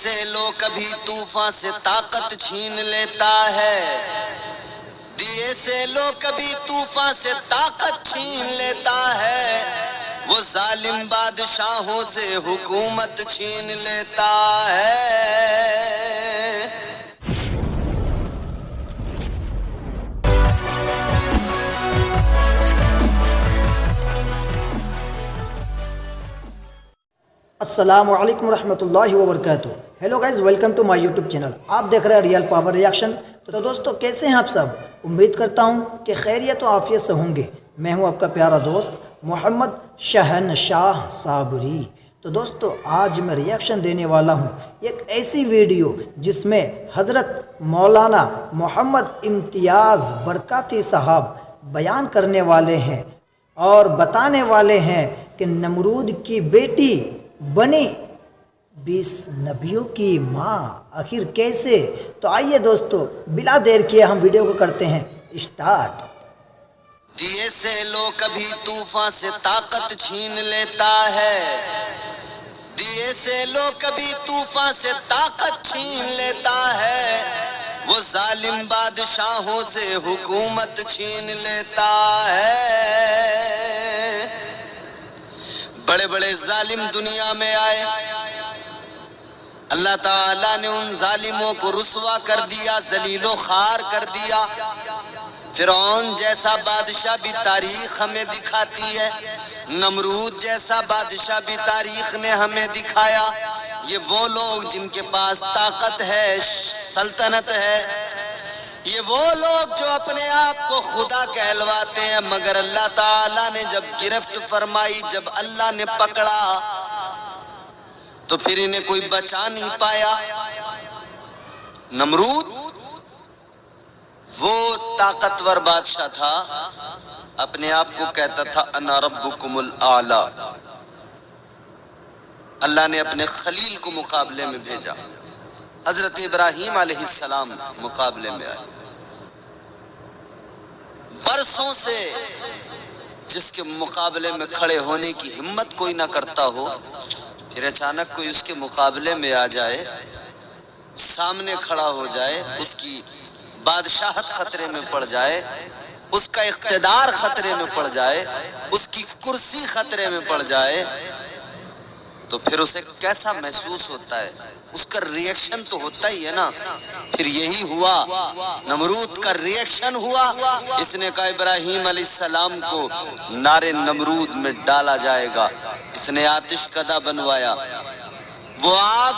سے لو کبھی طوفان سے طاقت چھین لیتا ہے، دیے سے لو کبھی طوفان سے طاقت چھین لیتا ہے، وہ ظالم بادشاہوں سے حکومت چھین لیتا ہے۔ السلام علیکم ورحمۃ اللہ وبرکاتہ۔ Hello guys, welcome to my YouTube channel. آپ دیکھ رہے ہیں ریئل پاور ریاکشن۔ تو دوستو کیسے ہیں آپ سب؟ امید کرتا ہوں کہ خیریت و عافیت سے ہوں گے۔ میں ہوں آپ کا پیارا دوست محمد شہنشاہ صابری۔ تو دوستو آج میں ریاکشن دینے والا ہوں ایک ایسی ویڈیو جس میں حضرت مولانا محمد امتیاز برکاتی صاحب بیان کرنے والے ہیں اور بتانے والے ہیں کہ نمرود کی بیٹی بنی 20 نبیوں کی ماں آخر کیسے؟ تو آئیے دوستو بلا دیر کیے ہم ویڈیو کو کرتے ہیں اسٹارٹ۔ دیے سے لو کبھی طوفان سے طاقت چھین لیتا ہے، دیے سے لو کبھی طوفان سے طاقت چھین لیتا ہے، وہ ظالم بادشاہوں سے حکومت چھین لیتا ہے۔ بڑے بڑے ظالم دنیا میں آئے، اللہ تعالیٰ نے ان ظالموں کو رسوا کر دیا، ذلیل و خوار کر دیا۔ فرعون جیسا بادشاہ بھی تاریخ ہمیں دکھاتی ہے، نمرود جیسا بادشاہ بھی تاریخ نے ہمیں دکھایا۔ یہ وہ لوگ جن کے پاس طاقت ہے، سلطنت ہے، یہ وہ لوگ جو اپنے آپ کو خدا کہلواتے ہیں، مگر اللہ تعالیٰ نے جب گرفت فرمائی، جب اللہ نے پکڑا تو پھر انہیں کوئی بچا نہیں پایا۔ نمرود وہ طاقتور بادشاہ تھا، اپنے آپ کو کہتا تھا انا ربکم الاعلی۔ اللہ نے اپنے خلیل کو مقابلے میں بھیجا، حضرت ابراہیم علیہ السلام مقابلے میں آئے۔ برسوں سے جس کے مقابلے میں کھڑے ہونے کی ہمت کوئی نہ کرتا ہو، پھر اچانک کوئی اس کے مقابلے میں آ جائے، سامنے کھڑا ہو جائے، اس کی بادشاہت خطرے میں پڑ جائے، اس کا اقتدار خطرے میں پڑ جائے، اس کی کرسی خطرے میں پڑ جائے، تو پھر اسے کیسا محسوس ہوتا ہے؟ اس کا ریئیکشن تو ہوتا ہی ہے نا۔ پھر یہی ہوا، نمرود کا ریئیکشن ہوا۔ اس نے کہا ابراہیم علیہ السلام کو نارے نمرود میں ڈالا جائے گا۔ اس نے آتش کدہ بنوایا۔ وہ آگ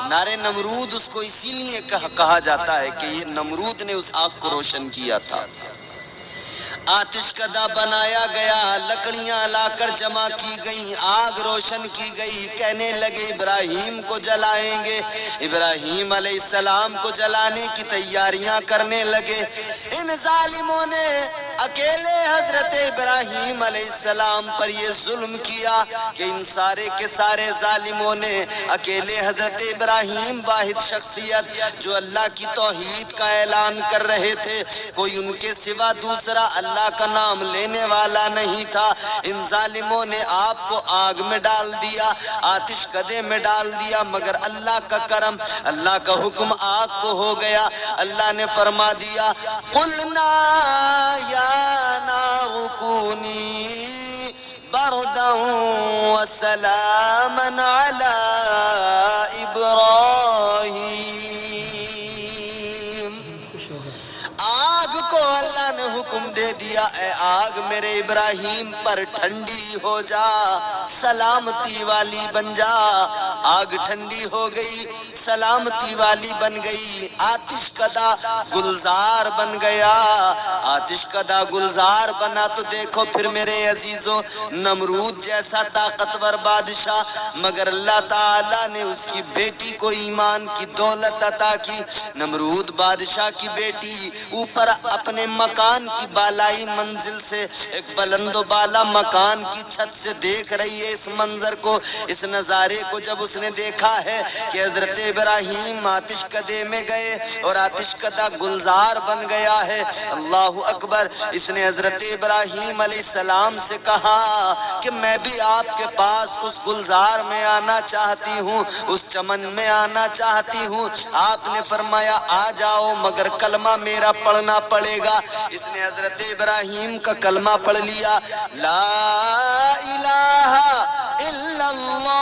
نارے نمرود اس کو اسی لیے کہا جاتا ہے کہ یہ نمرود نے اس آگ کو روشن کیا تھا۔ آتش کدہ بنایا گیا، لکڑیاں لا کر جمع کی گئیں، آگ روشن کی گئی۔ کہنے لگے ابراہیم کو جلائیں گے، ابراہیم علیہ السلام کو جلانے کی تیاریاں کرنے لگے۔ ان ظالموں نے اکیلے حضرت ابراہیم علیہ السلام پر یہ ظلم کیا کہ ان سارے کے سارے ظالموں نے اکیلے حضرت ابراہیم، واحد شخصیت جو اللہ کی توحید کا اعلان کر رہے تھے، کوئی ان کے سوا دوسرا اللہ کا نام لینے والا نہیں تھا، ان ظالموں نے آپ کو آگ میں ڈال دیا، آتش کدے میں ڈال دیا۔ مگر اللہ کا کرم، اللہ کا حکم آگ کو ہو گیا۔ اللہ نے فرما دیا قُلْنَا يَا نَارُ كُونِي بَرْدًا وَسَلَامًا عَلَىٰ إِبْرَاهِيمَ۔ آگ کو اللہ نے حکم دے دیا، اے آگ میرے ابراہیم پر ٹھنڈی ہو جا، سلامتی والی بن جا۔ آگ ٹھنڈی ہو گئی، سلامتی والی بن گئی۔ آتش کدہ گلزار بن گیا۔ آتش کدہ گلزار بنا تو دیکھو پھر میرے عزیزوں، نمرود جیسا طاقتور بادشاہ، مگر اللہ تعالیٰ نے اس کی بیٹی کو ایمان کی دولت عطا کی۔ نمرود بادشاہ کی بیٹی اوپر اپنے مکان کی بالائی منزل سے، ایک بلند و بالا مکان کی چھت سے دیکھ رہی ہے اس منظر کو، اس نظارے کو جب اس نے دیکھا ہے کہ حضرت ابراہیم آتش کدے میں گئے اور آتش کدہ گلزار بن گیا ہے، اللہ اکبر، اس نے حضرت ابراہیم علیہ السلام سے کہا کہ میں بھی آپ کے پاس اس گلزار میں آنا چاہتی ہوں، اس چمن میں آنا چاہتی ہوں۔ آپ نے فرمایا آ جاؤ، مگر کلمہ میرا پڑھنا پڑے گا۔ اس نے حضرت ابراہیم کا کلمہ پڑھ لیا، لا الہ الا اللہ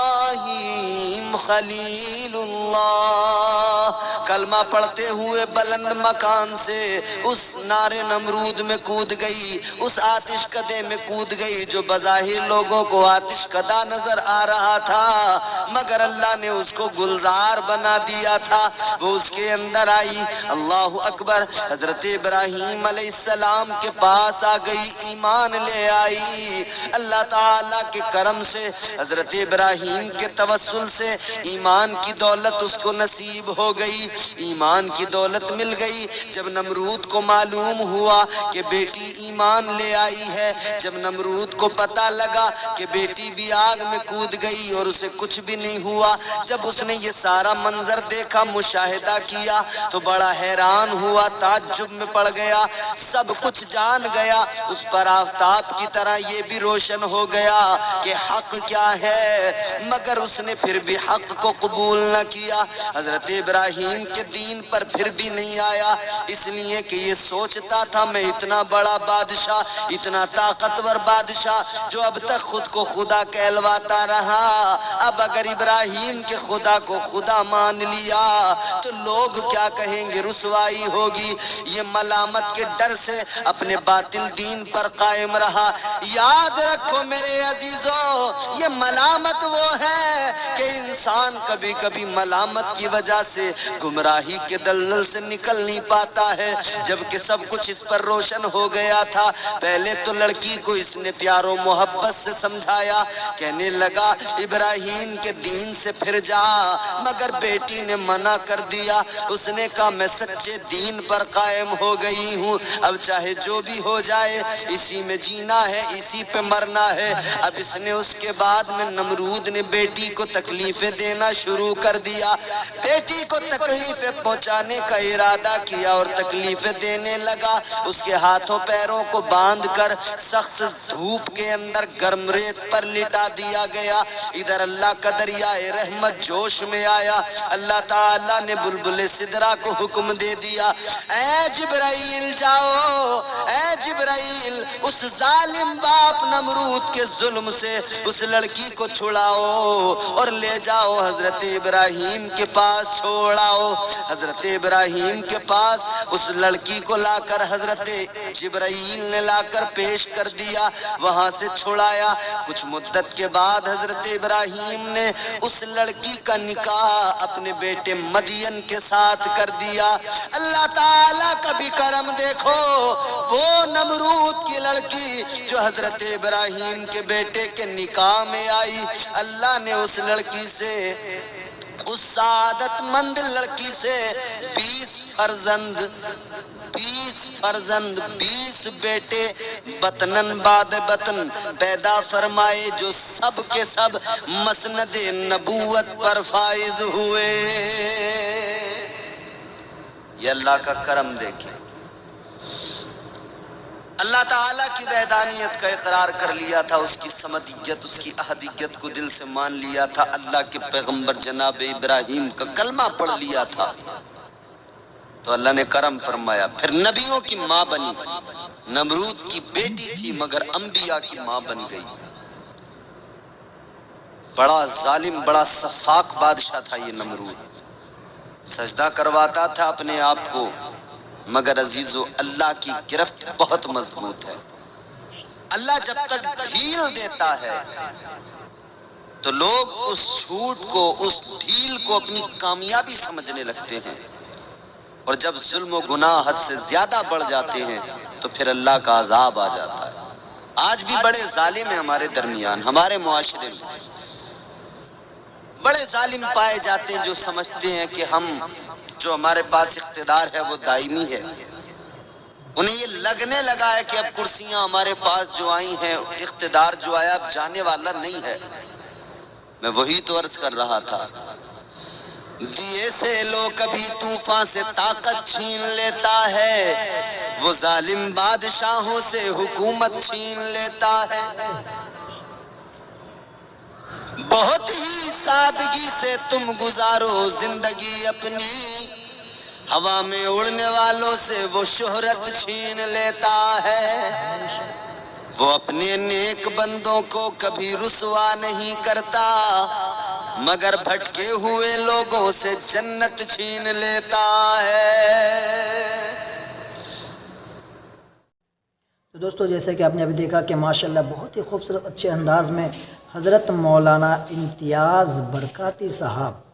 ابراہیم خلیل اللہ۔ کلمہ پڑھتے ہوئے بلند مکان سے اس نار نمرود میں کود گئی، اس آتش کدے میں کود گئی جو بظاہر لوگوں کو آتش کدہ نظر آ رہا تھا، مگر اللہ نے اس کو گلزار بنا دیا تھا۔ وہ اس کے اندر آئی، اللہ اکبر، حضرت ابراہیم علیہ السلام کے پاس آ گئی، ایمان لے آئی۔ اللہ تعالیٰ کے کرم سے، حضرت ابراہیم کے توسل سے ایمان کی دولت اس کو نصیب ہو گئی، ایمان کی دولت مل گئی۔ جب نمرود کو معلوم ہوا کہ بیٹی ایمان لے آئی ہے، جب نمرود کو پتہ لگا کہ بیٹی بھی آگ میں کود گئی اور اسے کچھ بھی نہیں ہوا، جب اس نے یہ سارا منظر دیکھا، مشاہدہ کیا، تو بڑا حیران ہوا، تعجب میں پڑ گیا، سب کچھ جان گیا، اس پر آفتاب کی طرح یہ بھی روشن ہو گیا کہ حق کیا ہے، مگر اس نے پھر بھی حق کو قبول نہ کیا، حضرت ابراہیم کے دین پر پھر بھی نہیں آیا، اس لیے کہ یہ سوچتا تھا میں اتنا بڑا بادشاہ، اتنا طاقتور بادشاہ جو اب تک خود کو خدا کہلواتا رہا، اب اگر ابراہیم کے خدا کو خدا مان لیا تو لوگ کیا کہیں گے، رسوائی ہوگی۔ یہ ملامت کے ڈر سے اپنے باطل دین پر قائم رہا۔ یاد رکھو میرے عزیزو، یہ ملامت وہ ہے کہ انسان کبھی کبھی ملامت کی وجہ سے گمراہی کے دلدل سے نکل نہیں پاتا ہے، جبکہ سب کچھ اس پر روشن ہو گیا تھا۔ پہلے تو لڑکی کو اس نے پیار و محبت سے سمجھایا، کہنے لگا ابراہیم کے دین سے پھر جا، مگر بیٹی نے منع کر دیا، اس نے کہا میں سچے دین پر قائم ہو گئی ہوں، اب چاہے جو بھی ہو جائے، اسی میں جینا ہے، اسی پہ مرنا ہے۔ اب اس نے اس کے بعد میں نمرود نے بیٹی کو تکلیفیں دینا شروع کر دیا، بیٹی کو تکلیفیں پہنچانے کا ارادہ کیا اور تکلیفیں دینے لگا، اس کے ہاتھوں پیروں کو باندھ کر سخت دھوپ کے اندر گرم ریت پر لٹا دیا گیا۔ ادھر اللہ کا دریائے رحمت جوش میں آیا، اللہ تعالیٰ نے بلبل سدرا کو حکم دے دیا، اے جبرائیل جاؤ، اے جبرائیل اس ظالم باپ نمرود کے ظلم سے اس لڑکی کو چھڑاؤ اور لے جاؤ حضرت ابراہیم کے پاس چھوڑاؤ۔ حضرت ابراہیم کے پاس اس لڑکی کو لا کر حضرت جبرائیل نے لا کر پیش کر دیا، وہاں سے چھڑایا۔ کچھ مدت کے بعد حضرت ابراہیم نے اس لڑکی کا نکاح اپنے بیٹے مدین کے ساتھ کر دیا۔ اللہ تعالیٰ کا بھی کرم دیکھو، وہ نمرود کی لڑکی جو حضرت ابراہیم کے بیٹے کے نکاح میں آئی، اللہ نے اس لڑکی سے، اس سعادت مند لڑکی سے 20 بیٹے بطنن بعد بطن پیدا فرمائے، جو سب کے سب مسند نبوت پر فائز ہوئے۔ یہ اللہ کا کرم دیکھیں، اللہ تعالیٰ کی وحدانیت کا اقرار کر لیا تھا، اس کی صمدیت، اس کی احدیت کو دل سے مان لیا تھا، اللہ کے پیغمبر جناب ابراہیم کا کلمہ پڑھ لیا تھا، تو اللہ نے کرم فرمایا، پھر نبیوں کی ماں بنی، نمرود کی بیٹی تھی مگر انبیاء کی ماں بن گئی۔ بڑا ظالم، بڑا سفاک بادشاہ تھا یہ نمرود، سجدہ کرواتا تھا اپنے آپ کو، مگر عزیزو اللہ کی گرفت بہت مضبوط ہے۔ اللہ جب تک ڈھیل دیتا ہے تو لوگ اس جھوٹ کو، اس ڈھیل کو اپنی کامیابی سمجھنے لگتے ہیں، اور جب ظلم و گناہ حد سے زیادہ بڑھ جاتے ہیں تو پھر اللہ کا عذاب آ جاتا ہے۔ آج بھی بڑے ظالم ہیں ہمارے درمیان، ہمارے معاشرے میں بڑے ظالم پائے جاتے ہیں جو سمجھتے ہیں کہ ہم، جو ہمارے پاس اقتدار ہے وہ دائمی ہے، انہیں یہ لگنے لگا ہے کہ اب کرسیاں ہمارے پاس جو آئی ہیں، اقتدار جو آیا اب جانے والا نہیں ہے۔ میں وہی تو عرض کر رہا تھا، دیے سے لو کبھی طوفان سے طاقت چھین لیتا ہے، وہ ظالم بادشاہوں سے حکومت چھین لیتا ہے۔ بہت ہی سادگی سے تم گزارو زندگی اپنی، ہوا میں اڑنے والوں سے وہ شہرت چھین لیتا ہے۔ وہ اپنے نیک بندوں کو کبھی رسوا نہیں کرتا، مگر بھٹکے ہوئے لوگوں سے جنت چھین لیتا ہے۔ تو دوستو جیسے کہ آپ نے ابھی دیکھا کہ ماشاءاللہ بہت ہی خوبصورت اچھے انداز میں حضرت مولانا امتیاز برکاتی صاحب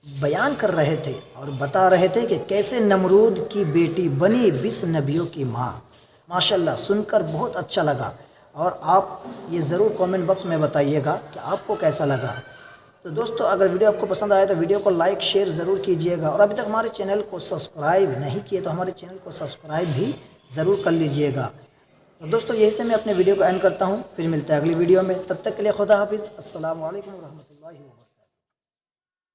بیان کر رہے تھے اور بتا رہے تھے کہ کیسے نمرود کی بیٹی بنی 20 نبیوں کی ماں۔ ماشاءاللہ سن کر بہت اچھا لگا، اور آپ یہ ضرور کامنٹ باکس میں بتائیے گا کہ آپ کو کیسا لگا۔ تو دوستو اگر ویڈیو آپ کو پسند آئے تو ویڈیو کو لائک شیئر ضرور کیجئے گا، اور ابھی تک ہمارے چینل کو سبسکرائب نہیں کیے تو ہمارے چینل کو سبسکرائب بھی ضرور کر لیجئے گا۔ تو دوستو یہی سے میں اپنے ویڈیو کو اینڈ کرتا ہوں، پھر ملتے ہیں اگلی ویڈیو میں، تب تک کے لیے خدا حافظ، السلام علیکم ورحمۃ اللہ وبرکاتہ۔